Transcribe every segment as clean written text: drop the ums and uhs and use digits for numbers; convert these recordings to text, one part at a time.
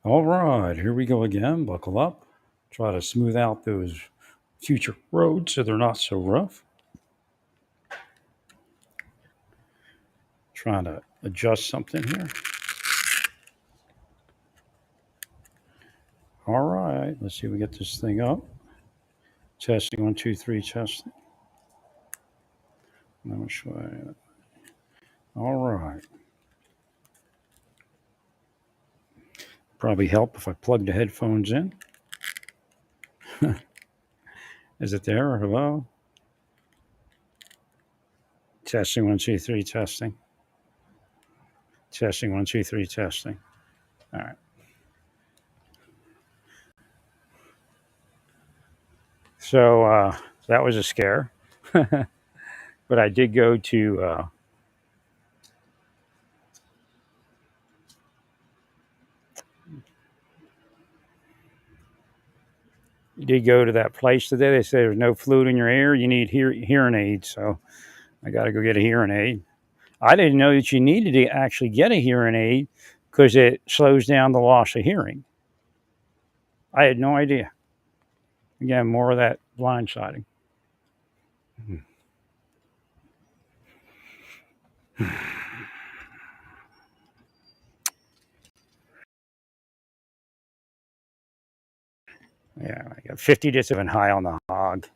All right, here we go again. Buckle up. Try to smooth out those future roads so they're not so rough. Trying to adjust something here. All right, let's see if we get this thing up. Testing 1, 2, 3, testing. Let me show you. All right. Probably help if I plug the headphones in. Is it there? Hello? Testing 1, 2, 3, testing. Testing 1, 2, 3, testing. All right. So that was a scare. But I did go to that place today. They said there's no fluid in your ear. You need hearing aids. So I got to go get a hearing aid. I didn't know that you needed to actually get a hearing aid because it slows down the loss of hearing. I had no idea. Again, more of that blindsiding. Yeah, I got 50 decibel high on the hog.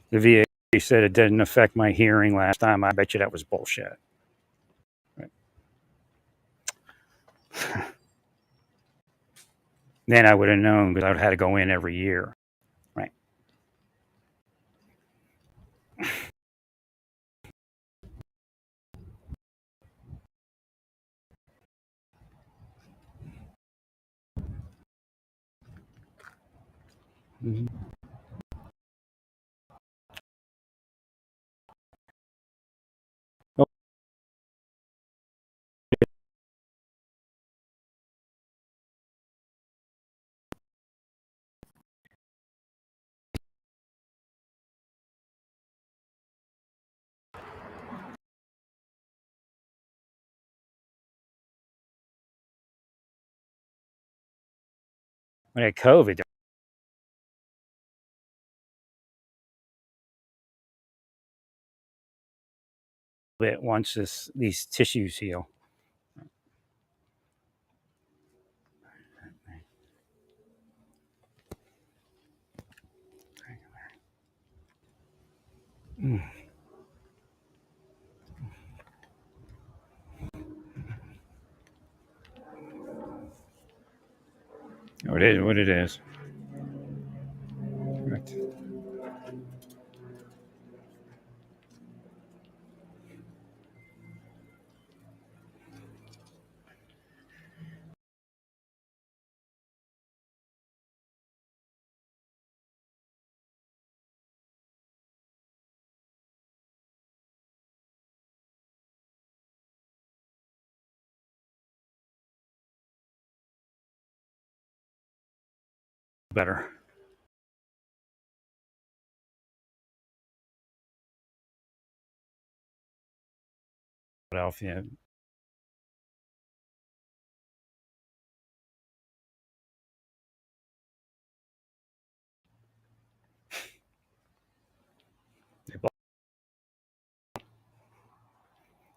The VA said it didn't affect my hearing last time. I bet you that was bullshit. Right. Then I would have known because I would have had to go in every year. Right. Mm-hmm. When I had COVID, it once these tissues heal. Mm. What it is, what it is. Right. Better. Philadelphia.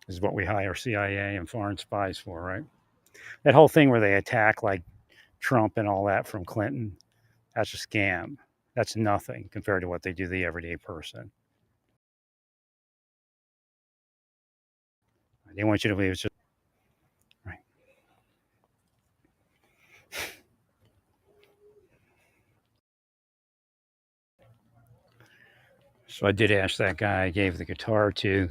Is what we hire CIA and foreign spies for, right? That whole thing where they attack like Trump and all that from Clinton, that's a scam. That's nothing compared to what they do to the everyday person. They want you to believe it's just right. So I did ask that guy I gave the guitar to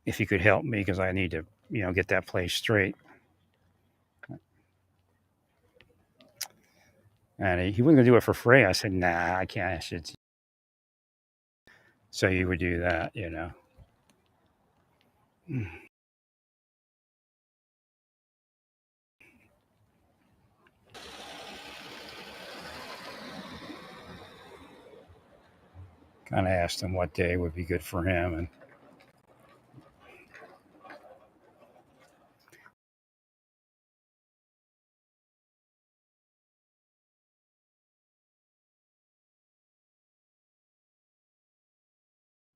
if he could help me because I need to, get that place straight. And he wasn't going to do it for free. I said, nah, I can't. I said, so you would do that. kind of asked him what day would be good for him, and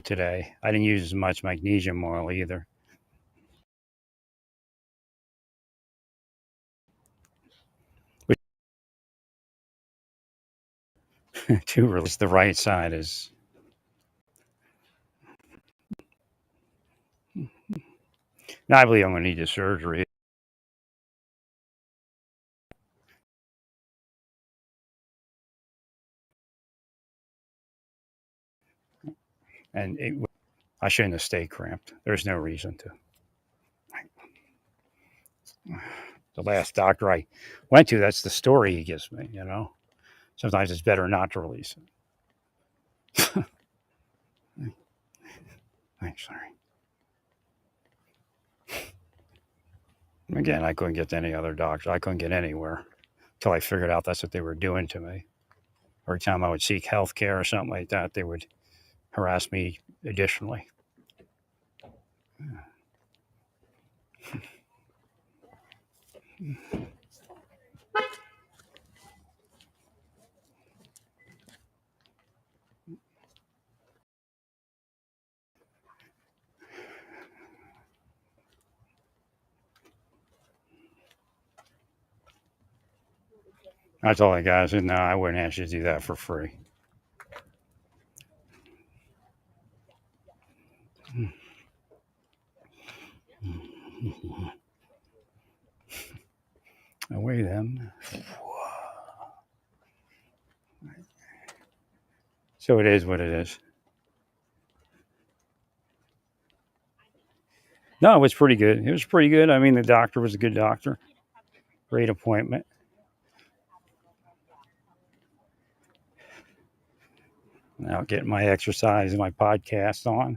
today I didn't use as much magnesium oil either. To release the right side is. Now I believe I'm going to need the surgery. And I shouldn't have stayed cramped. There's no reason to. The last doctor I went to, that's the story he gives me, you know. Sometimes it's better not to release it. I'm sorry. Again, I couldn't get to any other doctor. I couldn't get anywhere until I figured out that's what they were doing to me. Every time I would seek health care or something like that, they would harass me additionally. I told the guy, I said, no, I wouldn't ask you to do that for free. Away them. So it is what it is. No, it was pretty good. It was pretty good. I mean, the doctor was a good doctor. Great appointment. Now getting my exercise and my podcast on.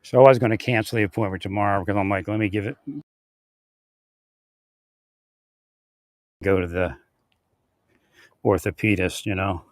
So I was going to cancel the appointment tomorrow because I'm like, let me go to the orthopedist, you know.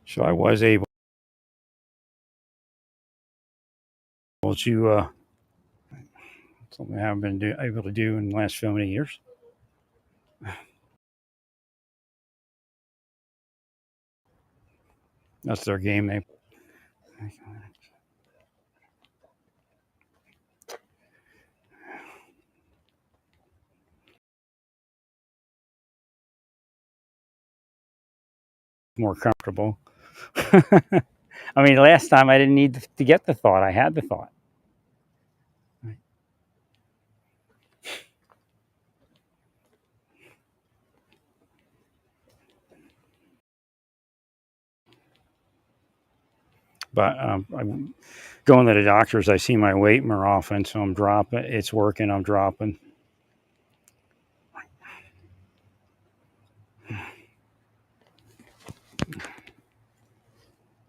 So I was able to something I haven't been able to do in the last so many years. That's their game. They more comfortable. I mean, last time I didn't need to get the thought. I had the thought. But I'm going to the doctors. I see my weight more often, so I'm dropping. It's working. I'm dropping.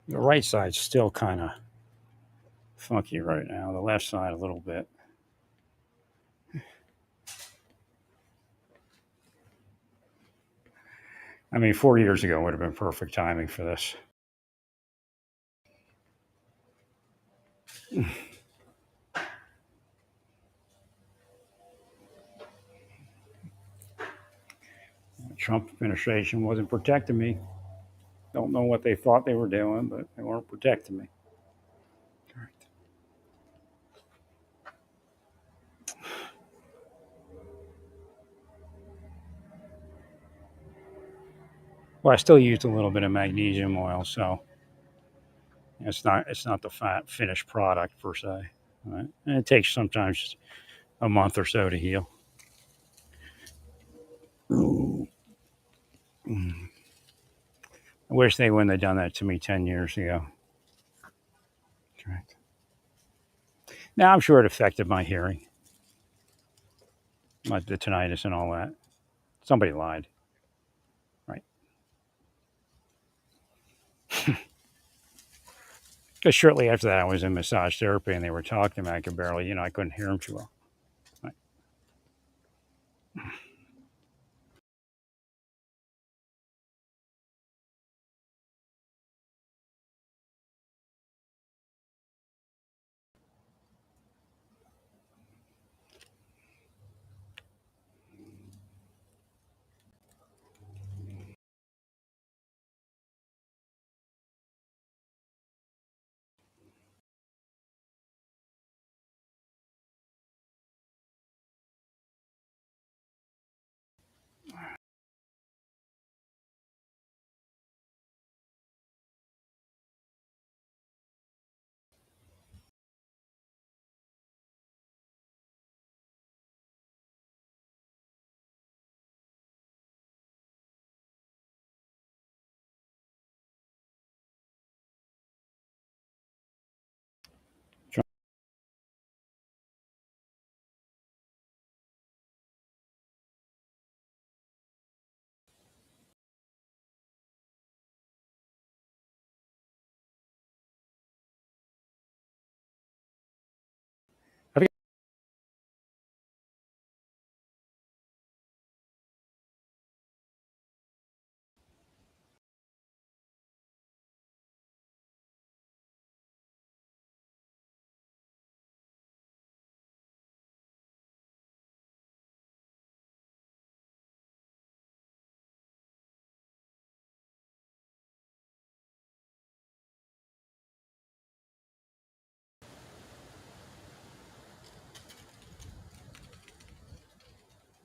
The right side's still kind of funky right now. The left side a little bit. I mean, 4 years ago would have been perfect timing for this. The Trump administration wasn't protecting me. Don't know what they thought they were doing, but they weren't protecting me. Well, I still used a little bit of magnesium oil, so it's not the finished product per se. Right? And it takes sometimes a month or so to heal. I wish they wouldn't have done that to me 10 years ago. Right. Now I'm sure it affected my hearing, the tinnitus and all that. Somebody lied, right? Because shortly after that, I was in massage therapy, and they were talking to me. I could barely, I couldn't hear them too well. Right.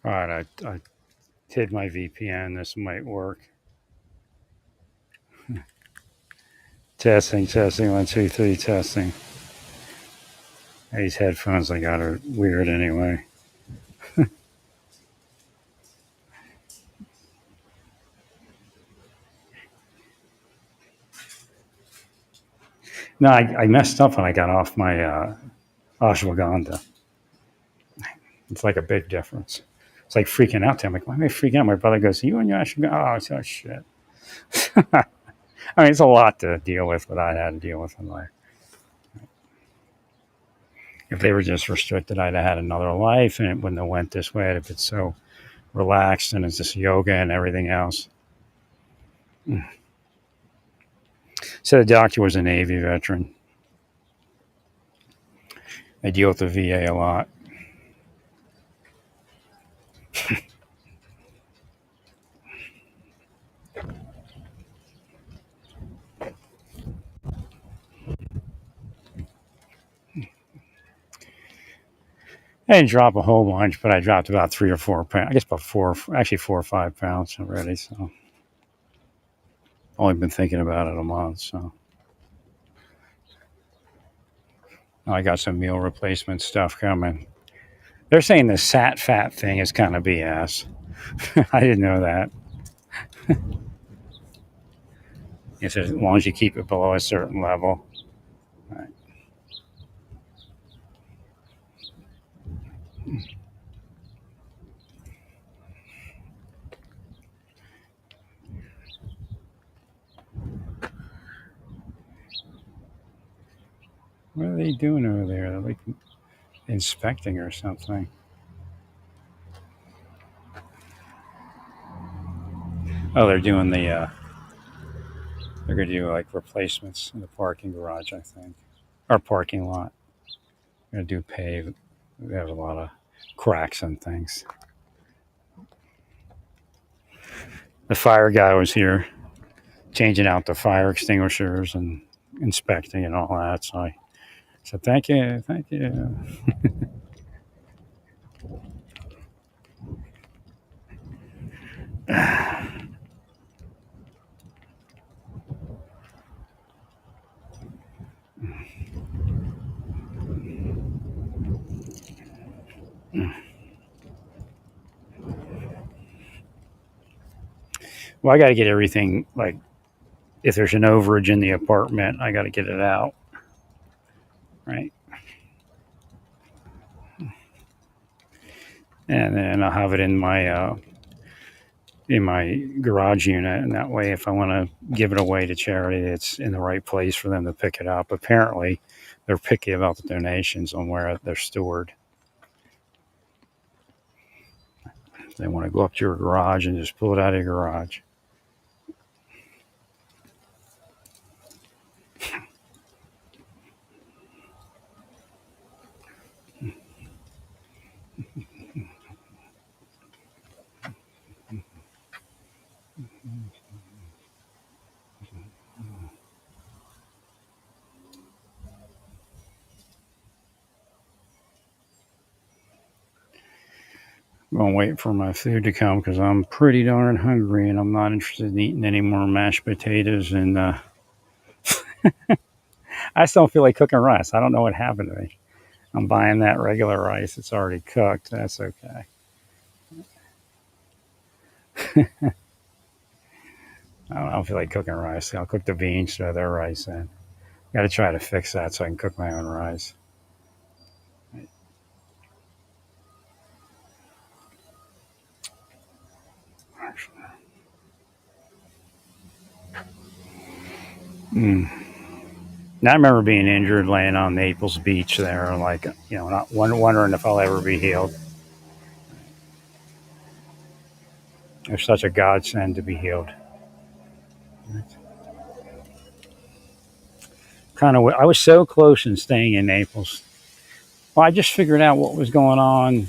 All right, I hid my VPN. This might work. Testing, testing, 1, 2, 3, testing. These headphones I got are weird anyway. No, I messed up when I got off my ashwagandha. It's like a big difference. It's like freaking out to him. Like, why am I freaking out? My brother goes, "You and your ashwagandha." Oh, shit. I mean, it's a lot to deal with what I had to deal with in life. If they were just restricted, I'd have had another life, and it wouldn't have went this way. If it's so relaxed and it's just yoga and everything else. So the doctor was a Navy veteran. I deal with the VA a lot. I didn't drop a whole bunch, but I dropped about 3 or 4 pounds. I guess about four, actually 4 or 5 pounds already. So only been thinking about it a month. So I got some meal replacement stuff coming. They're saying the sat fat thing is kind of BS. I didn't know that. It says as long as you keep it below a certain level. Right. What are they doing over there? They're like inspecting or something. Oh, they're doing they're going to do like replacements in the parking garage, I think, or parking lot. They're going to do pave. They have a lot of cracks and things. The fire guy was here changing out the fire extinguishers and inspecting and all that. So I said, thank you, thank you. Well, I got to get everything, like, if there's an overage in the apartment, I got to get it out, right? And then I'll have it in my garage unit, and that way, if I want to give it away to charity, it's in the right place for them to pick it up. Apparently, they're picky about the donations on where they're stored. They want to go up to your garage and just pull it out of your garage. I'm gonna wait for my food to come because I'm pretty darn hungry and I'm not interested in eating any more mashed potatoes. And I still don't feel like cooking rice. I don't know what happened to me. I'm buying that regular rice. It's already cooked. That's okay. I don't feel like cooking rice. I'll cook the beans, throw their rice in. Got to try to fix that so I can cook my own rice. Mm. Now I remember being injured, laying on Naples Beach there, like, not wondering if I'll ever be healed. It's such a godsend to be healed. I was so close in staying in Naples. Well, I just figured out what was going on,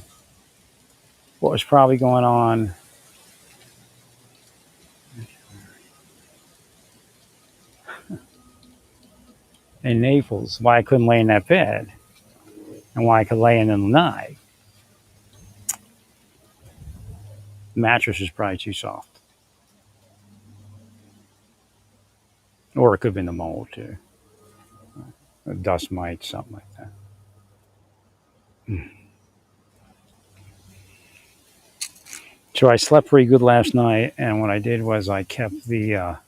what was probably going on in Naples, why I couldn't lay in that bed, and why I could lay in the night. The mattress is probably too soft, or it could have been the mold too, a dust mite, something like that. So I slept pretty good last night, and what I did was I kept the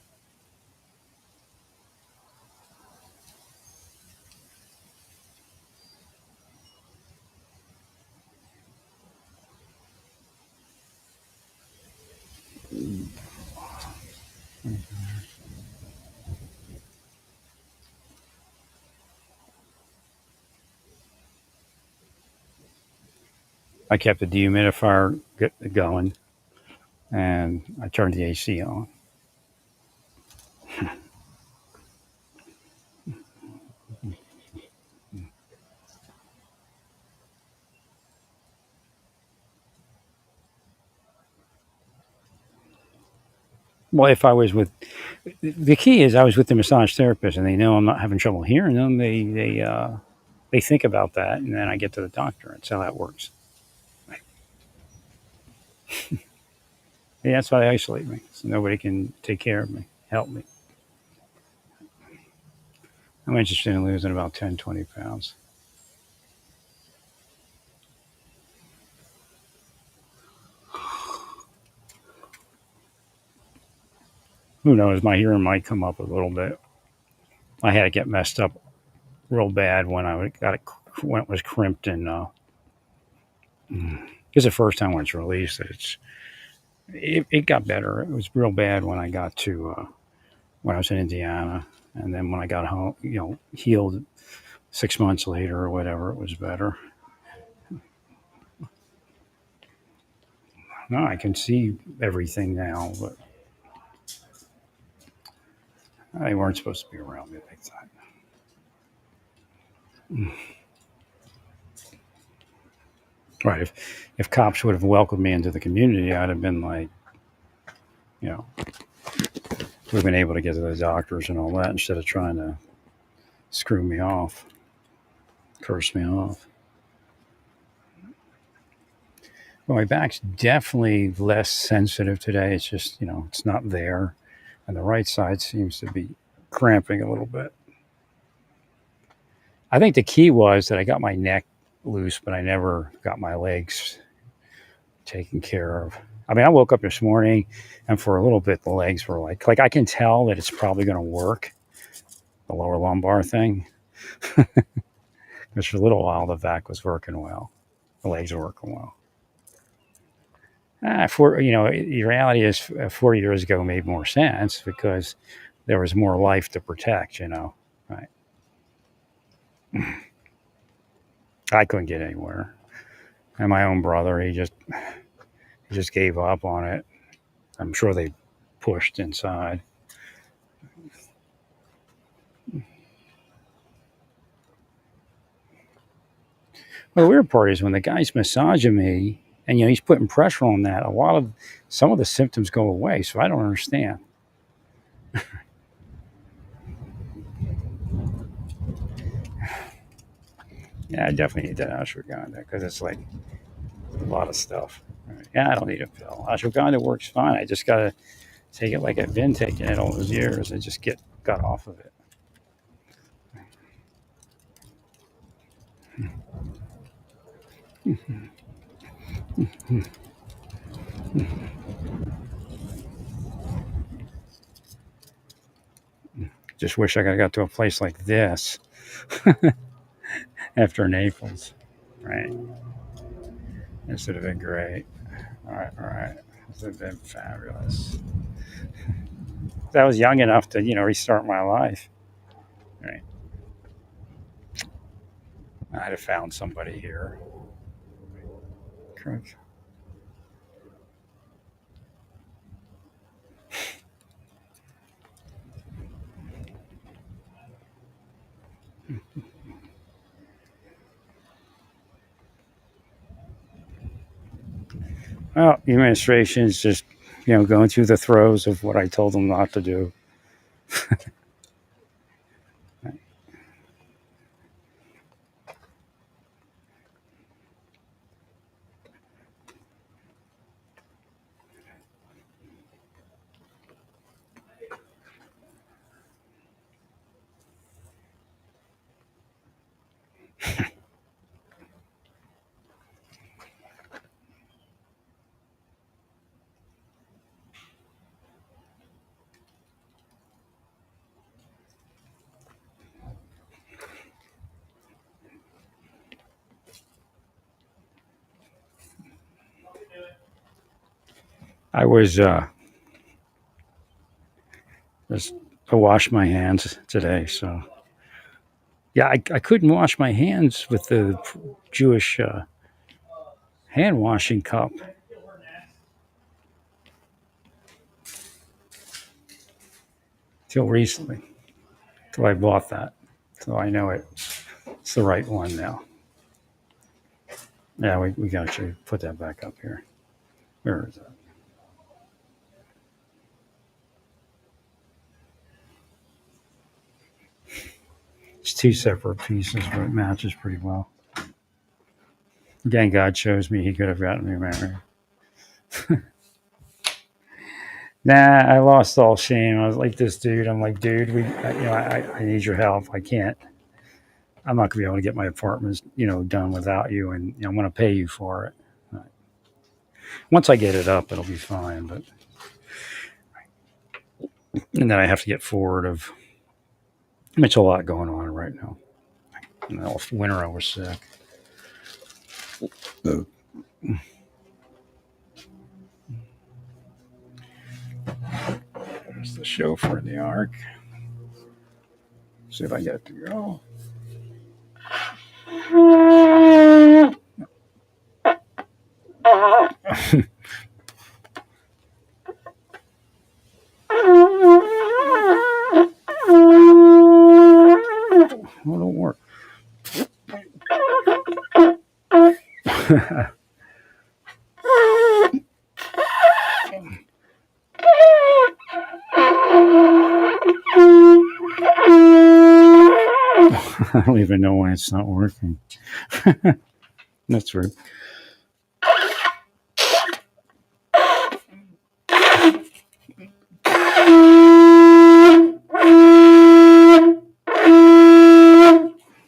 dehumidifier going, and I turned the AC on. Well, if I was with the key is I was with the massage therapist, and they know I'm not having trouble hearing them. They think about that, and then I get to the doctor. That's how that works. Yeah, that's why they isolate me, so nobody can take care of me, help me. I'm interested in losing about 10, 20 pounds. Who knows? My hearing might come up a little bit. I had it get messed up real bad when I got it when it was crimped, and it's the first time when it's released that it got better. It was real bad when I got to when I was in Indiana, and then when I got home, healed 6 months later or whatever, it was better. No, I can see everything now, but they weren't supposed to be around me like that. Right. If cops would have welcomed me into the community, I'd have been like, you know, would have been able to get to the doctors and all that instead of trying to screw me off, curse me off. Well, my back's definitely less sensitive today. It's just, it's not there. And the right side seems to be cramping a little bit. I think the key was that I got my neck loose, but I never got my legs taken care of. I mean, I woke up this morning, and for a little bit, the legs were like I can tell that it's probably going to work, the lower lumbar thing. Because for a little while, the back was working well, the legs were working well. The reality is 4 years ago made more sense because there was more life to protect. Right? I couldn't get anywhere, and my own brother, he just gave up on it. I'm sure they pushed inside. Well, the weird part is when the guy's massaging me, and he's putting pressure on that. Some of the symptoms go away. So I don't understand. Yeah, I definitely need that ashwagandha because it's like a lot of stuff. Right. Yeah, I don't need a pill. Ashwagandha works fine. I just gotta take it like I've been taking it all those years and just got off of it. Just wish I could have got to a place like this after Naples. Right. This would have been great. All right, all right. This would have been fabulous. I was young enough to, restart my life. Right. I'd have found somebody here. Correct. Well, the administration is just, going through the throes of what I told them not to do. I was just I washed my hands today, so yeah, I couldn't wash my hands with the Jewish hand washing cup till recently, till I bought that. So I know it's the right one now. Yeah, we got to put that back up here. Where is that? It's two separate pieces, but it matches pretty well. Again, God shows me He could have gotten me married. Nah, I lost all shame. I was like this dude. I'm like, dude, I need your help. I can't. I'm not gonna be able to get my apartment, done without you, and I'm gonna pay you for it. Once I get it up, it'll be fine. But and then I have to get forward of. It's a lot going on right now. All winter I was sick. There's the chauffeur in the ark. See if I get it to go. Well, don't work. I don't even know why it's not working. That's rude.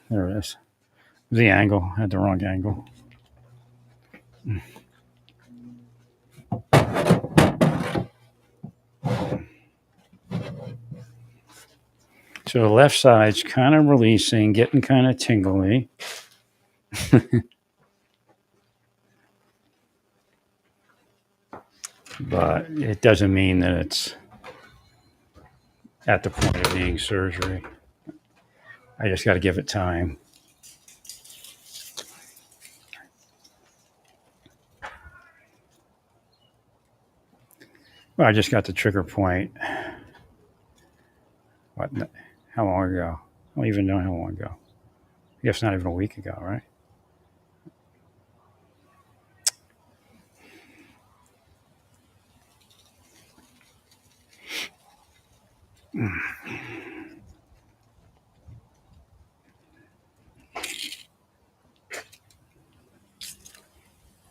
There it is. The angle had the wrong angle. So the left side's kind of releasing, getting kind of tingly. But it doesn't mean that it's at the point of needing surgery. I just got to give it time. Well, I just got the trigger point. What? How long ago? I don't even know how long ago. I guess not even a week ago, right?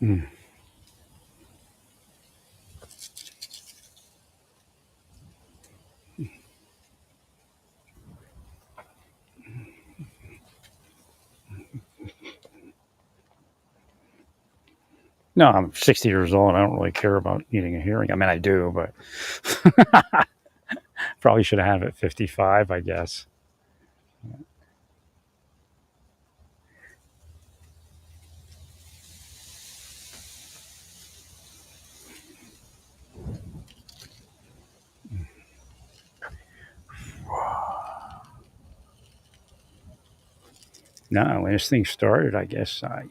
Mm. No, I'm 60 years old. I don't really care about needing a hearing. I mean, I do, but probably should have had it at 55, I guess. No, when this thing started, I guess, I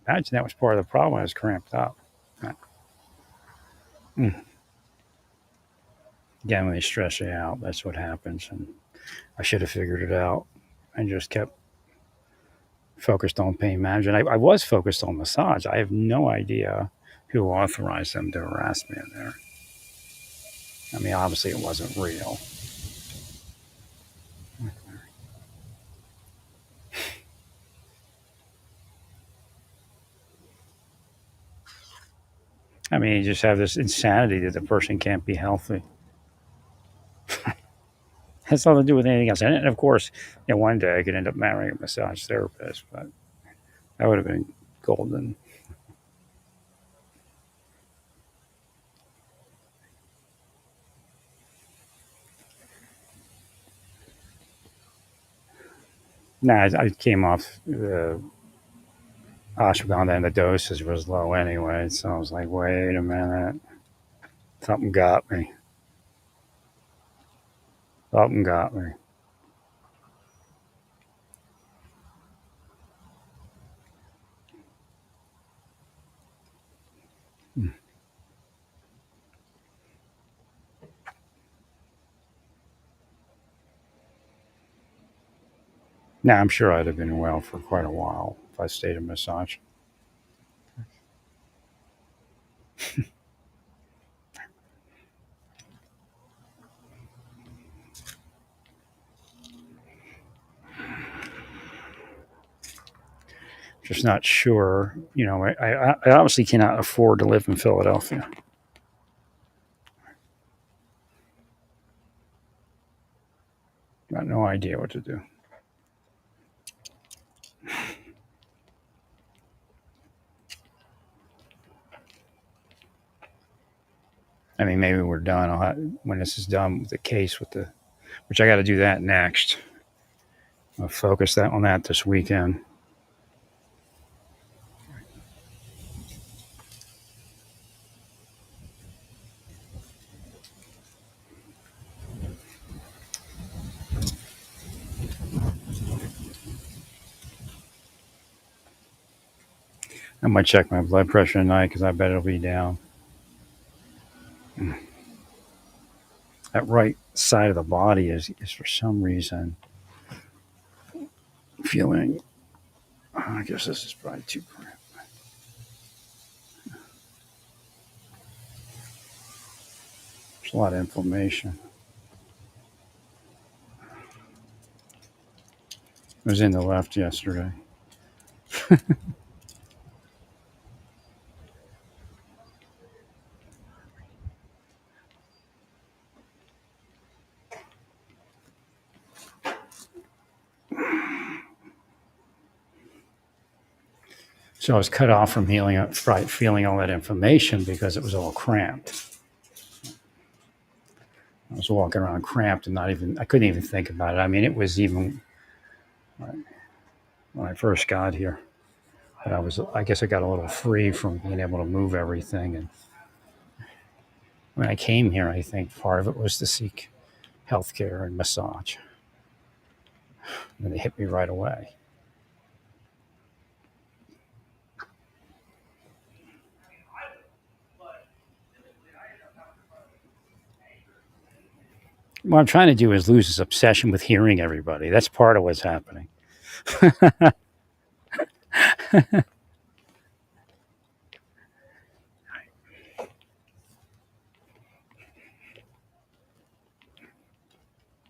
imagine that was part of the problem. I was cramped up. Mm. Again, when they stress you out, that's what happens. And I should have figured it out and just kept focused on pain management. I was focused on massage. I have no idea who authorized them to harass me in there. I mean, obviously, it wasn't real. I mean, you just have this insanity that the person can't be healthy. Has nothing to do with anything else. And of course, one day I could end up marrying a massage therapist, but that would have been golden. Nah, I came off the ashwagandha and the dosage was low anyway. So I was like, wait a minute. Something got me. Something got me. Now, I'm sure I'd have been well for quite a while if I stayed in massage. Just not sure. I obviously cannot afford to live in Philadelphia. Got no idea what to do. I mean, maybe we're done. When this is done with the case which I got to do that next. I'll focus that on that this weekend. I might check my blood pressure tonight because I bet it'll be down. That right side of the body is for some reason feeling. I guess this is probably too. There's a lot of inflammation. It was in the left yesterday. So I was cut off from feeling all that information because it was all cramped. I was walking around cramped and I couldn't even think about it. I mean, it was even when I first got here, but I guess I got a little free from being able to move everything. And when I came here, I think part of it was to seek healthcare and massage. And they hit me right away. What I'm trying to do is lose this obsession with hearing everybody. That's part of what's happening. And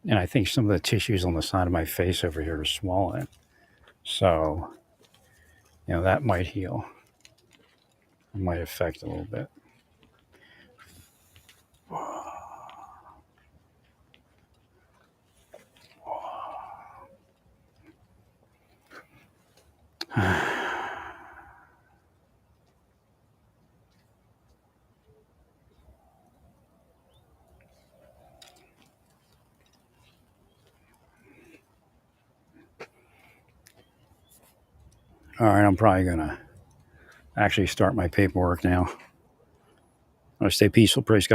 I think some of the tissues on the side of my face over here are swollen. So, that might heal. It might affect a little bit. All right, I'm probably going to actually start my paperwork now. I want to stay peaceful. Praise God.